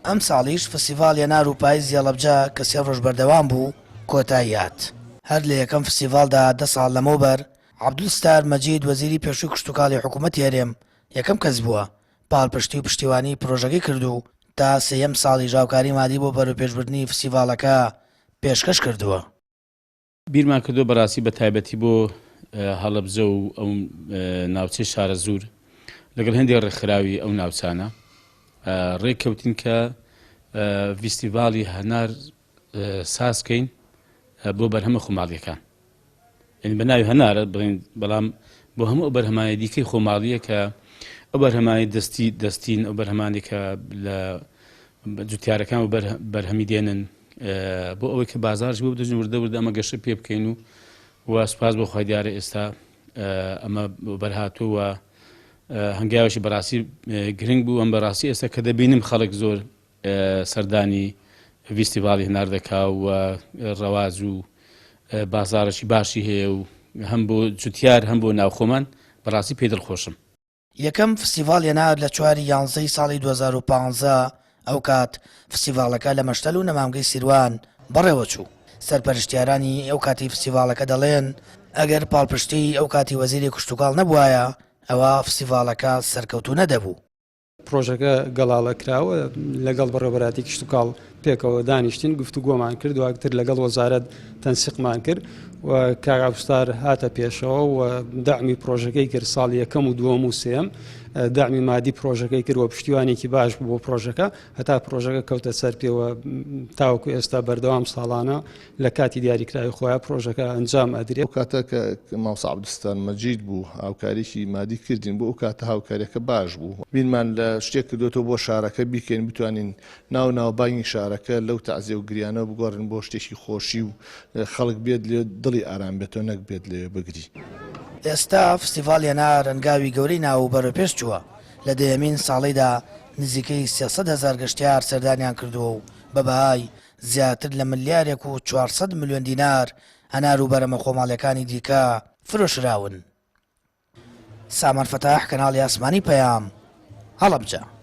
ئەم ساڵیش فستیڤاڵ هێنار و پاییز یەڵەبجە کە 3 ڕۆژ بەردەوام بوو کۆتاییات. هەر لە یەکەم فستیڤاڵدا 10 ساڵ لەمەوبەر عەبدولستار مەجید وەزیری پێشووی کشتوکاڵی حکوومەتی هەرێم یەکەم کەس بووە پاڵپشتی و پشتیوانی پرۆژەکەی کردو تا سێیەم ساڵی ژاوکاری مادی بۆ بەروپێشبردننی فستیڤاڵەکە پێشکەش کردووە. بیرمان کردو بەڕاستی بە تایبەتی بۆ هەڵەبجە و ئەو ناوچەی شارە زوور لەگەڵ هەندێک ڕێکخراوی ئەو ناوچانە ڕێککەوتین کە فستیڤاڵی هەنار سازکەین بۆ بەرهەمە خۆماڵیەکان. یعنی بە ناوی هەنارە بڵێن بەڵام بۆ هەموو ئەو بەرهەمانی دیکەی خۆماڵیە کە ئەو بەرهەمانی دەستین ئەو بەرهەمانی کە لە جوتیارەکان و بەرهەمی دێنن بۆ ئەوەی کە بازارش بۆ بدەژین وردە ئەمە گەشە پێ بکەین و سوپاس بۆ خۆی دیارە ئێستا ئەمە بەرهاتووە هەنگاویشی بەڕاستی گرنگ بوو ئەم بەڕاستی ئێستا کە دەبینم خەڵک زۆر سەردانی فستیڤاڵی هەنار دەکا و ڕەواز و بازارەشی باشی هەیە و هەم بۆ جوتیار هەم بۆ ناوخۆمان بەڕاستی پێی دڵخۆشم. یەکەم فستیڤاڵ هێنار لە 4 یانزەی ساڵی 2015 ئەو کات فستیڤاڵەکە لە مەشتەل و نەمامگەی سیروان بەڕێوە چوو. سەرپەرشتیارانی ئەو کاتی فستیڤاڵەکە دەڵێن ئەگەر پاڵپشتی ئەو کاتی وەزیری کشتوکاڵ نەبوایە ئەوە فستیڤاڵەکە سەرکەوتوو نەدەبوو. پرۆژەکە گەڵاڵە کراوە لەگەڵ بەڕێوەبەراتی کشتوکاڵ پێکەوە دانیشتین گفتوگۆمان کرد و ئەکتر لەگەڵ وەزارەت تەنسیقمان کرد و کاک عەبدولستار هاتە پێشەوە و داعمی پرۆژەکەی کرد ساڵی یەکەم و دووەم و سێم داعمی مادی پرۆژەکەی کرد و پشتیوانێکی باش بوو بۆ پرۆژەکە هەتا پرۆژەکە کەوتە سەر پێوە تاوەکو ئێستا بەردەوام ساڵانە لە کاتی دیاریکراوی خۆیان پرۆژەکە ئەنجام ئەدرێت. ئەو کاتە کە مامۆستا عەبدولستار مەجید بوو هاوکاریی مادی کردین بۆ ئەو کاتە هاوکاریەکە باش بوو بینمان لە شتێک کردوێتەوە بۆ شارەکە بیکەین بتوانین ناوبانگی شارەکە لەو تەعزیە و گریانە بگۆڕین بۆ شتێکی خۆشی و خەڵک بێت لێ دڵی ئارام بێتەوە نەک بێت لێ بگری. ئێستا فستیڤاڵ هێنار ڕەنگاوی گەورەی ناو و بەروپێش چووە. لە دەیەمین ساڵیدا نزیکەی 300,000 گەشتیار سەردانیان کردووە و بە بەهای زیاتر لە ملیارێک و 400 ملیۆن دینار هەنار و بەرهەمە خۆماڵیەکانی دیکە فرۆشراون. سامان فەتاح کەناڵی ئاسمانی پەیام هەڵەبجە.